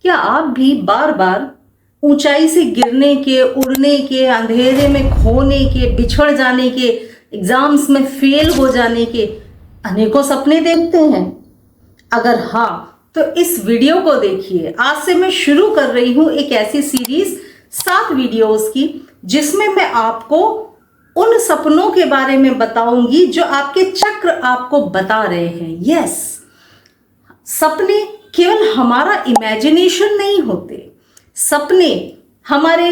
क्या आप भी बार बार ऊंचाई से गिरने के, उड़ने के, अंधेरे में खोने के, बिछड़ जाने के, एग्जाम्स में फेल हो जाने के अनेकों सपने देखते हैं? अगर हाँ, तो इस वीडियो को देखिए। आज से मैं शुरू कर रही हूं एक ऐसी सीरीज 7 वीडियोस की, जिसमें मैं आपको उन सपनों के बारे में बताऊंगी जो आपके चक्र आपको बता रहे हैं। यस, सपने केवल हमारा इमेजिनेशन नहीं होते। सपने हमारे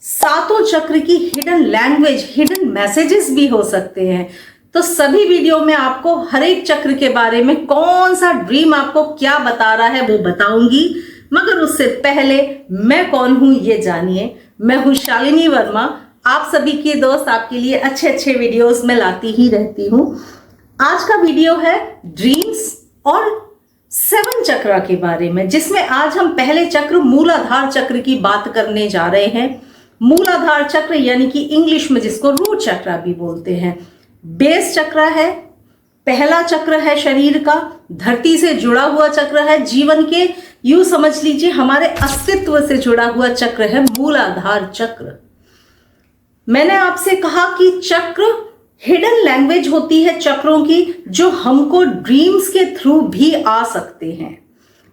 सातों चक्र की हिडन लैंग्वेज, हिडन मैसेजेस भी हो सकते हैं। तो सभी वीडियो में आपको हर एक चक्र के बारे में, कौन सा ड्रीम आपको क्या बता रहा है, वो बताऊंगी। मगर उससे पहले मैं कौन हूं ये जानिए। मैं हूं शालिनी वर्मा, आप सभी की दोस्त। आपके लिए अच्छे अच्छे वीडियोस मैं लाती ही रहती हूं। आज का वीडियो है ड्रीम्स और 7 चक्र के बारे में, जिसमें आज हम पहले चक्र मूलाधार चक्र की बात करने जा रहे हैं। मूलाधार चक्र यानी कि इंग्लिश में जिसको रूट चक्र भी बोलते हैं, बेस चक्र है, पहला चक्र है शरीर का, धरती से जुड़ा हुआ चक्र है, जीवन के यूं समझ लीजिए हमारे अस्तित्व से जुड़ा हुआ चक्र है मूलाधार चक्र। मैंने आपसे कहा कि चक्र हिडन लैंग्वेज होती है चक्रों की, जो हमको ड्रीम्स के थ्रू भी आ सकते हैं।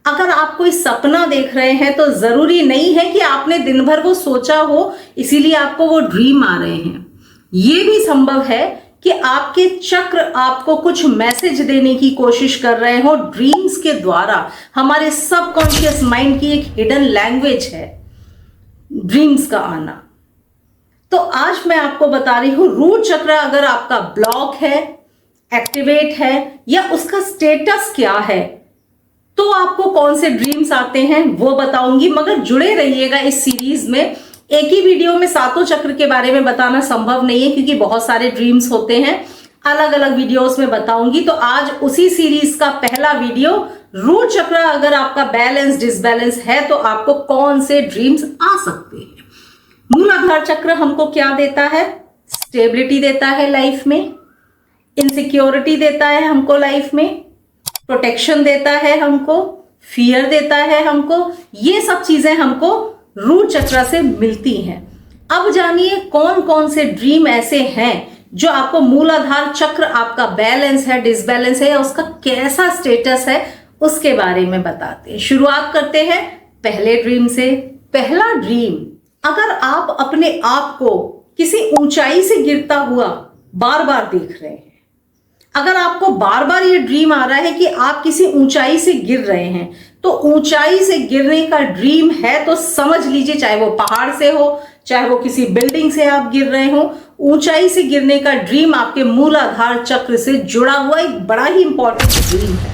अगर आप कोई सपना देख रहे हैं तो जरूरी नहीं है कि आपने दिन भर वो सोचा हो, इसीलिए आपको वो ड्रीम आ रहे हैं। ये भी संभव है कि आपके चक्र आपको कुछ मैसेज देने की कोशिश कर रहे हो ड्रीम्स के द्वारा। हमारे सबकॉन्शियस माइंड की एक हिडन लैंग्वेज है ड्रीम्स का आना। तो आज मैं आपको बता रही हूं, रूट चक्र अगर आपका ब्लॉक है, एक्टिवेट है, या उसका स्टेटस क्या है, तो आपको कौन से ड्रीम्स आते हैं वो बताऊंगी। मगर जुड़े रहिएगा इस सीरीज में। एक ही वीडियो में सातों चक्र के बारे में बताना संभव नहीं है, क्योंकि बहुत सारे ड्रीम्स होते हैं। अलग अलग वीडियोस में बताऊंगी। तो आज उसी सीरीज का पहला वीडियो, रूट चक्र अगर आपका बैलेंस डिसबैलेंस है तो आपको कौन से ड्रीम्स आ सकते हैं। मूलाधार चक्र हमको क्या देता है? स्टेबिलिटी देता है लाइफ में, इनसिक्योरिटी देता है हमको लाइफ में, प्रोटेक्शन देता है हमको, फियर देता है हमको। ये सब चीजें हमको रूट चक्र से मिलती हैं। अब जानिए कौन कौन से ड्रीम ऐसे हैं जो आपको मूलाधार चक्र, आपका बैलेंस है, डिसबैलेंस है, या उसका कैसा स्टेटस है, उसके बारे में बताते हैं। शुरुआत करते हैं पहले ड्रीम से। पहला ड्रीम, अगर आप अपने आप को किसी ऊंचाई से गिरता हुआ बार बार देख रहे हैं, अगर आपको बार बार ये ड्रीम आ रहा है कि आप किसी ऊंचाई से गिर रहे हैं, तो ऊंचाई से गिरने का ड्रीम है तो समझ लीजिए, चाहे वो पहाड़ से हो, चाहे वो किसी बिल्डिंग से आप गिर रहे हो, ऊंचाई से गिरने का ड्रीम आपके मूलाधार चक्र से जुड़ा हुआ एक बड़ा ही इंपॉर्टेंट ड्रीम है।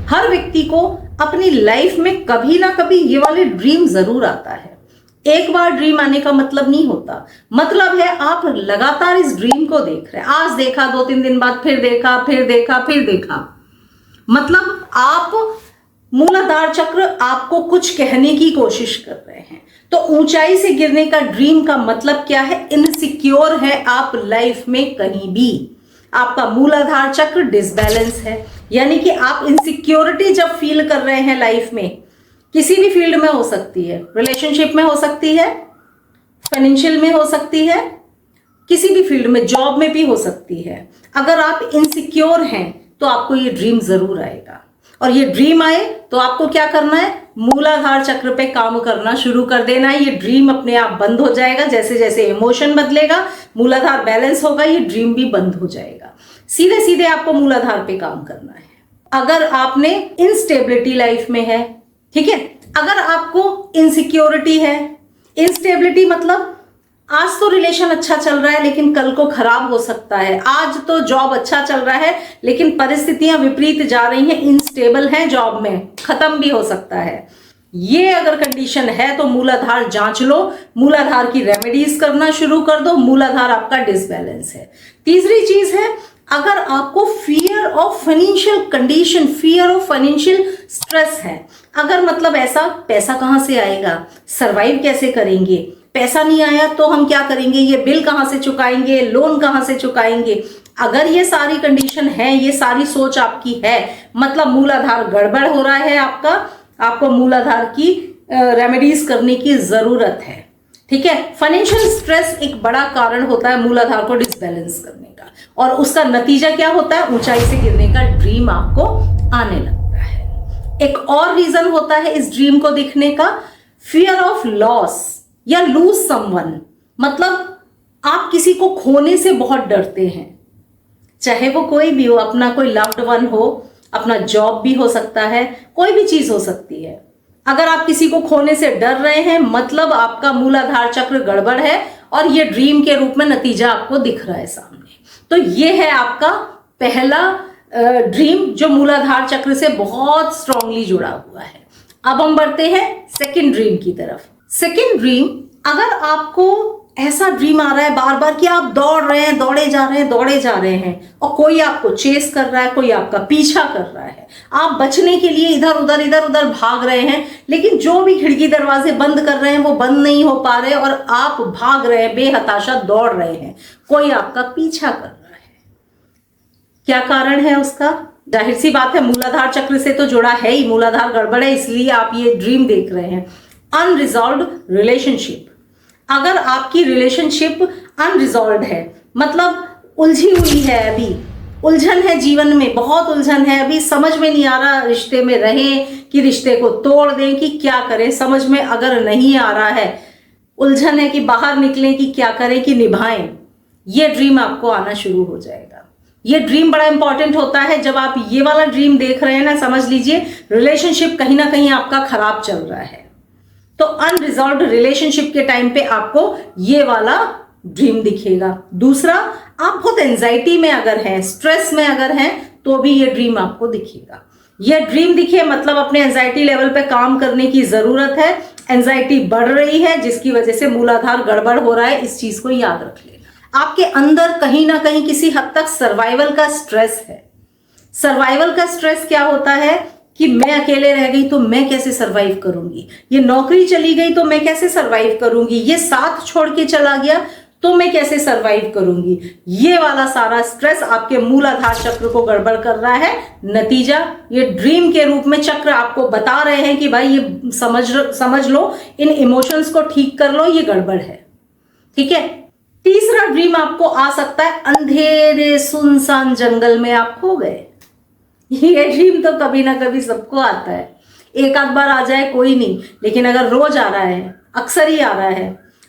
हर व्यक्ति को अपनी लाइफ में कभी ना कभी ये वाले ड्रीम जरूर आता है। एक बार ड्रीम आने का मतलब नहीं होता, मतलब है आप लगातार इस ड्रीम को देख रहे हैं। आज देखा, 2-3 दिन बाद फिर देखा, फिर देखा, फिर देखा। मतलब आप मूलाधार चक्र आपको कुछ कहने की कोशिश कर रहे हैं। तो ऊंचाई से गिरने का ड्रीम का मतलब क्या है? इनसिक्योर है आप लाइफ में कहीं भी। आपका मूलाधार चक्र डिसबैलेंस है, यानी कि आप इनसिक्योरिटी जब फील कर रहे हैं लाइफ में, किसी भी फील्ड में हो सकती है, रिलेशनशिप में हो सकती है, फाइनेंशियल में हो सकती है, किसी भी फील्ड में, जॉब में भी हो सकती है। अगर आप इनसिक्योर हैं तो आपको ये ड्रीम जरूर आएगा। और ये ड्रीम आए तो आपको क्या करना है? मूलाधार चक्र पे काम करना शुरू कर देना है। ये ड्रीम अपने आप बंद हो जाएगा। जैसे जैसे इमोशन बदलेगा, मूलाधार बैलेंस होगा, ये ड्रीम भी बंद हो जाएगा। सीधे सीधे आपको मूलाधार पे काम करना है। अगर आपने इनस्टेबिलिटी लाइफ में है, ठीक है, अगर आपको इनसिक्योरिटी है, इनस्टेबिलिटी मतलब आज तो रिलेशन अच्छा चल रहा है लेकिन कल को खराब हो सकता है, आज तो जॉब अच्छा चल रहा है लेकिन परिस्थितियां विपरीत जा रही हैं, इनस्टेबल हैं, जॉब में खत्म भी हो सकता है। ये अगर कंडीशन है तो मूलाधार जांच लो, मूलाधार की रेमेडीज करना शुरू कर दो। मूलाधार आपका डिसबैलेंस है। तीसरी चीज है, अगर आपको fear of financial condition, fear of financial stress है, अगर मतलब ऐसा पैसा कहां से आएगा, सरवाइव कैसे करेंगे, पैसा नहीं आया तो हम क्या करेंगे, ये बिल कहां से चुकाएंगे, लोन कहां से चुकाएंगे, अगर ये सारी कंडीशन है, ये सारी सोच आपकी है, मतलब मूलाधार गड़बड़ हो रहा है आपका, आपको मूलाधार की रेमेडीज करने की जरूरत है। ठीक है, फाइनेंशियल स्ट्रेस एक बड़ा कारण होता है मूलाधार को डिसबैलेंस करने का, और उसका नतीजा क्या होता है? ऊंचाई से गिरने का ड्रीम आपको आने लगता है। एक और रीजन होता है इस ड्रीम को दिखने का, फियर ऑफ लॉस या लूज समवन। मतलब आप किसी को खोने से बहुत डरते हैं, चाहे वो कोई भी हो, अपना कोई लव्ड वन हो, अपना जॉब भी हो सकता है, कोई भी चीज हो सकती है। अगर आप किसी को खोने से डर रहे हैं मतलब आपका मूलाधार चक्र गड़बड़ है, और ये ड्रीम के रूप में नतीजा आपको दिख रहा है सामने। तो ये है आपका पहला ड्रीम जो मूलाधार चक्र से बहुत स्ट्रांगली जुड़ा हुआ है। अब हम बढ़ते हैं सेकंड ड्रीम की तरफ। सेकंड ड्रीम, अगर आपको ऐसा ड्रीम आ रहा है बार बार कि आप दौड़ रहे हैं, दौड़े जा रहे हैं और कोई आपको चेस कर रहा है, कोई आपका पीछा कर रहा है, आप बचने के लिए इधर उधर भाग रहे हैं, लेकिन जो भी खिड़की दरवाजे बंद कर रहे हैं वो बंद नहीं हो पा रहे और आप भाग रहे हैं, बेहताशा दौड़ रहे हैं, कोई आपका पीछा कर रहा है। क्या कारण है उसका? जाहिर सी बात है, मूलाधार चक्र से तो जुड़ा है ही, मूलाधार गड़बड़ है, इसलिए आप ये ड्रीम देख रहे हैं। Unresolved relationship. अगर आपकी रिलेशनशिप अनरिजॉल्व्ड है, मतलब उलझी हुई है, अभी उलझन है, जीवन में बहुत उलझन है, अभी समझ में नहीं आ रहा रिश्ते में रहें कि रिश्ते को तोड़ दें कि क्या करें, समझ में अगर नहीं आ रहा है, उलझन है कि बाहर निकलें कि क्या करें कि निभाएं, ये ड्रीम आपको आना शुरू हो जाएगा। ये ड्रीम बड़ा इंपॉर्टेंट होता है। जब आप ये वाला ड्रीम देख रहे हैं ना, समझ लीजिए रिलेशनशिप कहीं ना कहीं आपका खराब चल रहा है। तो अनरिजॉल्व्ड रिलेशनशिप के टाइम पे आपको ये वाला ड्रीम दिखेगा। दूसरा, आप बहुत एंजाइटी में अगर हैं, स्ट्रेस में अगर हैं, तो भी ये ड्रीम आपको दिखेगा। ये ड्रीम दिखे मतलब अपने एंजाइटी लेवल पे काम करने की जरूरत है। एंजाइटी बढ़ रही है जिसकी वजह से मूलाधार गड़बड़ हो रहा है, इस चीज को याद रख लेना। आपके अंदर कहीं ना कहीं किसी हद तक सर्वाइवल का स्ट्रेस है। सर्वाइवल का स्ट्रेस क्या होता है कि मैं अकेले रह गई तो मैं कैसे सरवाइव करूंगी, ये नौकरी चली गई तो मैं कैसे सरवाइव करूंगी, ये साथ छोड़ के चला गया तो मैं कैसे सरवाइव करूंगी। ये वाला सारा स्ट्रेस आपके मूलाधार चक्र को गड़बड़ कर रहा है। नतीजा, ये ड्रीम के रूप में चक्र आपको बता रहे हैं कि भाई ये समझ लो, इन इमोशंस को ठीक कर लो, ये गड़बड़ है। ठीक है। तीसरा ड्रीम आपको आ सकता है, अंधेरे सुनसान जंगल में आप खो गए। ये ड्रीम तो कभी ना कभी सबको आता है, एक आध बार आ जाए कोई नहीं, लेकिन अगर रोज आ रहा है, अक्सर ही आ रहा है,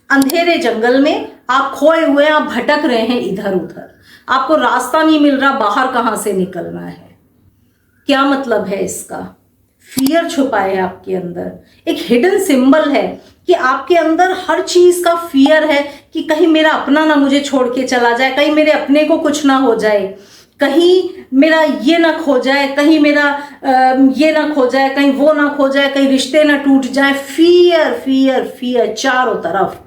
अंधेरे जंगल में आप खोए हुए हैं, आप भटक रहे हैं इधर उधर, आपको रास्ता नहीं मिल रहा बाहर कहां से निकलना है। क्या मतलब है इसका? फियर छुपा है आपके अंदर, एक हिडन सिंबल है कि आपके अंदर हर चीज का फियर है कि कहीं मेरा अपना ना मुझे छोड़ के चला जाए, कहीं मेरे अपने को कुछ ना हो जाए, कहीं मेरा ये ना खो जाए, कहीं मेरा ये ना खो जाए, कहीं वो ना खो जाए, कहीं रिश्ते ना टूट जाए। फियर फियर फियर चारों तरफ,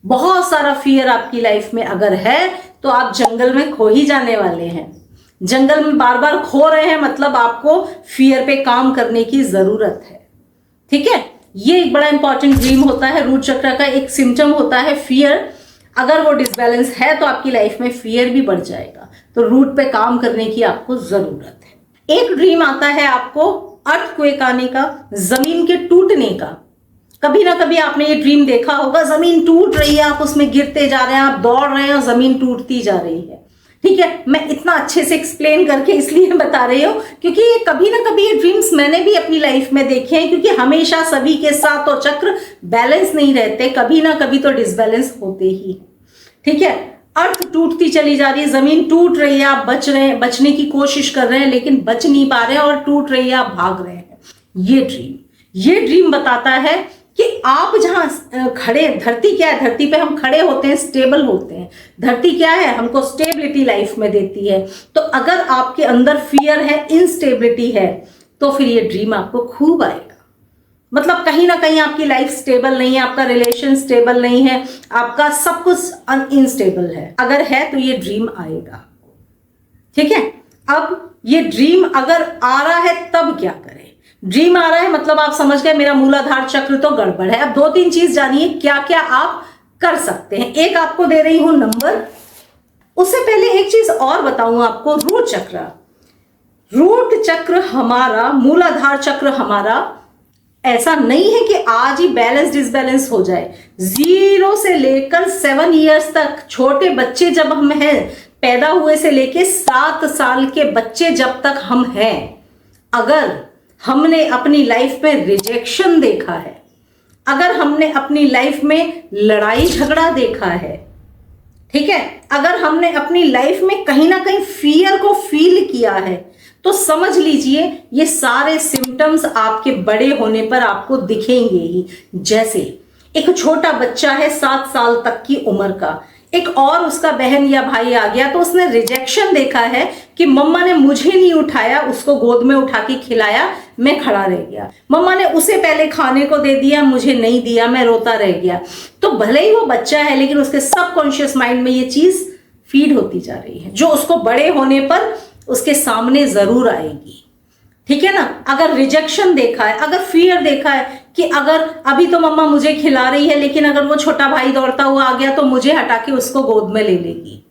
बहुत सारा फियर आपकी लाइफ में अगर है तो आप जंगल में खो ही जाने वाले हैं। जंगल में बार बार खो रहे हैं मतलब आपको फियर पे काम करने की जरूरत है। ठीक है, ये एक बड़ा इंपॉर्टेंट ड्रीम होता है। रूट चक्र का एक सिम्टम होता है फियर। अगर वो डिसबैलेंस है तो आपकी लाइफ में फियर भी बढ़ जाएगा, तो रूट पे काम करने की आपको जरूरत है। एक ड्रीम आता है आपको अर्थक्वेक आने का, जमीन के टूटने का। कभी ना कभी आपने ये ड्रीम देखा होगा, जमीन टूट रही है, आप उसमें गिरते जा रहे हैं, आप दौड़ रहे हैं और जमीन टूटती जा रही है। ठीक है, मैं इतना अच्छे से एक्सप्लेन करके इसलिए बता रही हूँ क्योंकि ये कभी ना कभी ये ड्रीम्स मैंने भी अपनी लाइफ में देखे हैं, क्योंकि हमेशा सभी के साथ तो चक्र बैलेंस नहीं रहते, कभी ना कभी तो डिसबैलेंस होते ही। ठीक है, अर्थ टूटती चली जा रही है, जमीन टूट रही है, आप बच रहे हैं, बचने की कोशिश कर रहे हैं लेकिन बच नहीं पा रहे हैं और टूट रही है, आप भाग रहे हैं। ये ड्रीम बताता है कि आप जहां खड़े, धरती क्या है, धरती पे हम खड़े होते हैं, स्टेबल होते हैं। धरती क्या है, हमको स्टेबिलिटी लाइफ में देती है। तो अगर आपके अंदर फियर है, इनस्टेबिलिटी है, तो फिर ये ड्रीम आपको खूब आएगा। मतलब कहीं ना कहीं आपकी लाइफ स्टेबल नहीं है, आपका रिलेशन स्टेबल नहीं है, आपका सब कुछ इनस्टेबल है। अगर है तो ये ड्रीम आएगा। ठीक है, अब ये ड्रीम अगर आ रहा है तब क्या करें? ड्रीम आ रहा है मतलब आप समझ गए मेरा मूलाधार चक्र तो गड़बड़ है। अब 2-3 चीज जानिए क्या क्या आप कर सकते हैं। एक आपको दे रही हूं नंबर, उससे पहले एक चीज और बताऊं आपको। रूट चक्र हमारा, मूलाधार चक्र हमारा ऐसा नहीं है कि आज ही बैलेंस डिसबैलेंस हो जाए। 0 से लेकर 7 इयर्स तक छोटे बच्चे जब हम हैं, पैदा हुए से लेकर 7 साल के बच्चे जब तक हम हैं, अगर हमने अपनी लाइफ में रिजेक्शन देखा है, अगर हमने अपनी लाइफ में लड़ाई झगड़ा देखा है, ठीक है, अगर हमने अपनी लाइफ में कहीं ना कहीं फियर को फील किया है, तो समझ लीजिए ये सारे सिम्टम्स आपके बड़े होने पर आपको दिखेंगे ही। जैसे एक छोटा बच्चा है 7 साल तक की उम्र का, एक और उसका बहन या भाई आ गया, तो उसने रिजेक्शन देखा है कि मम्मा ने मुझे नहीं उठाया, उसको गोद में उठा के खिलाया, मैं खड़ा रह गया, मम्मा ने उसे पहले खाने को दे दिया, मुझे नहीं दिया, मैं रोता रह गया। तो भले ही वो बच्चा है, लेकिन उसके सबकॉन्शियस माइंड में ये चीज फीड होती जा रही है, जो उसको बड़े होने पर उसके सामने जरूर आएगी। ठीक है ना। अगर रिजेक्शन देखा है, अगर फियर देखा है कि अगर अभी तो मम्मा मुझे खिला रही है, लेकिन अगर वो छोटा भाई दौड़ता हुआ आ गया तो मुझे हटा के उसको गोद में ले लेगी,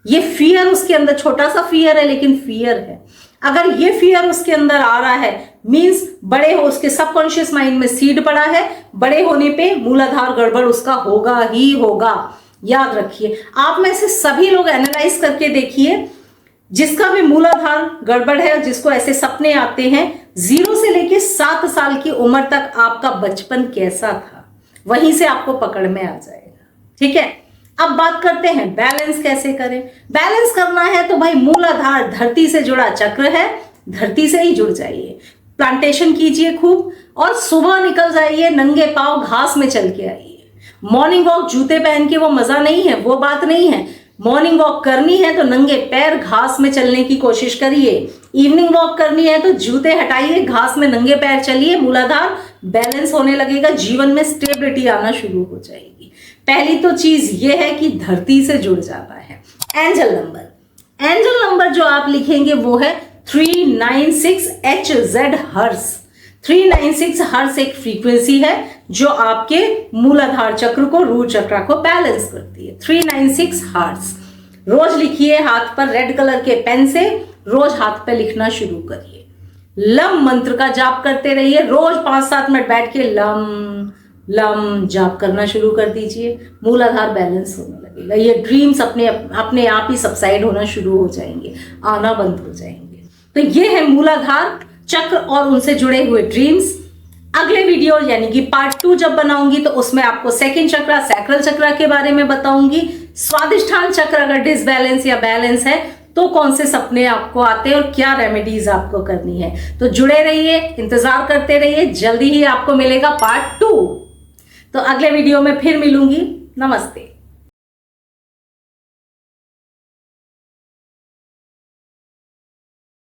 ये फियर उसके अंदर, छोटा सा फियर है लेकिन फियर है। अगर ये फियर उसके अंदर आ रहा है, मींस बड़े हो, उसके सबकॉन्शियस माइंड में सीड पड़ा है, बड़े होने पे मूलाधार गड़बड़ उसका होगा ही होगा। याद रखिए, आप में से सभी लोग एनालाइज करके देखिए, जिसका भी मूलाधार गड़बड़ है, जिसको ऐसे सपने आते हैं, 0 से लेके 7 साल की उम्र तक आपका बचपन कैसा था, वहीं से आपको पकड़ में आ जाएगा। ठीक है। अब बात करते हैं बैलेंस कैसे करें। बैलेंस करना है तो भाई मूलाधार धरती से जुड़ा चक्र है, धरती से ही जुड़ जाइए, प्लांटेशन कीजिए खूब, और सुबह निकल जाइए नंगे पांव घास में चल के आइए। मॉर्निंग वॉक जूते पहन के वो मजा नहीं है, वो बात नहीं है। मॉर्निंग वॉक करनी है तो नंगे पैर घास में चलने की कोशिश करिए। इवनिंग वॉक करनी है तो जूते हटाइए, घास में नंगे पैर चलिए, मूलाधार बैलेंस होने लगेगा, जीवन में स्टेबिलिटी आना शुरू हो जाएगी। पहली तो चीज ये है कि धरती से जुड़ जाना है। एंजल नंबर, एंजल नंबर जो आप लिखेंगे वो है 396 HZ हर्स। 396 हर्स एक फ्रीक्वेंसी है जो आपके मूलाधार चक्र को, रूट चक्र को बैलेंस करती है। 396 हर्स रोज लिखिए हाथ पर, रेड कलर के पेन से रोज हाथ पे लिखना शुरू करिए। लम मंत्र का जाप करते रहिए, रोज 5-7 मिनट बैठ के लम लम जाप करना शुरू कर दीजिए, मूलाधार बैलेंस होने लगेगा। ये ड्रीम्स अपने आप ही सबसाइड होना शुरू हो जाएंगे, आना बंद हो जाएंगे। तो ये है मूलाधार चक्र और उनसे जुड़े हुए ड्रीम्स। अगले वीडियो यानी कि पार्ट 2 जब बनाऊंगी तो उसमें आपको सेकंड चक्र, सैक्रल चक्र के बारे में बताऊंगी। स्वादिष्ठान चक्र अगर डिसबैलेंस या बैलेंस है तो कौन से सपने आपको आते हैं और क्या रेमेडीज आपको करनी है। तो जुड़े रहिए, इंतजार करते रहिए, जल्दी ही आपको मिलेगा पार्ट 2। तो अगले वीडियो में फिर मिलूंगी। नमस्ते।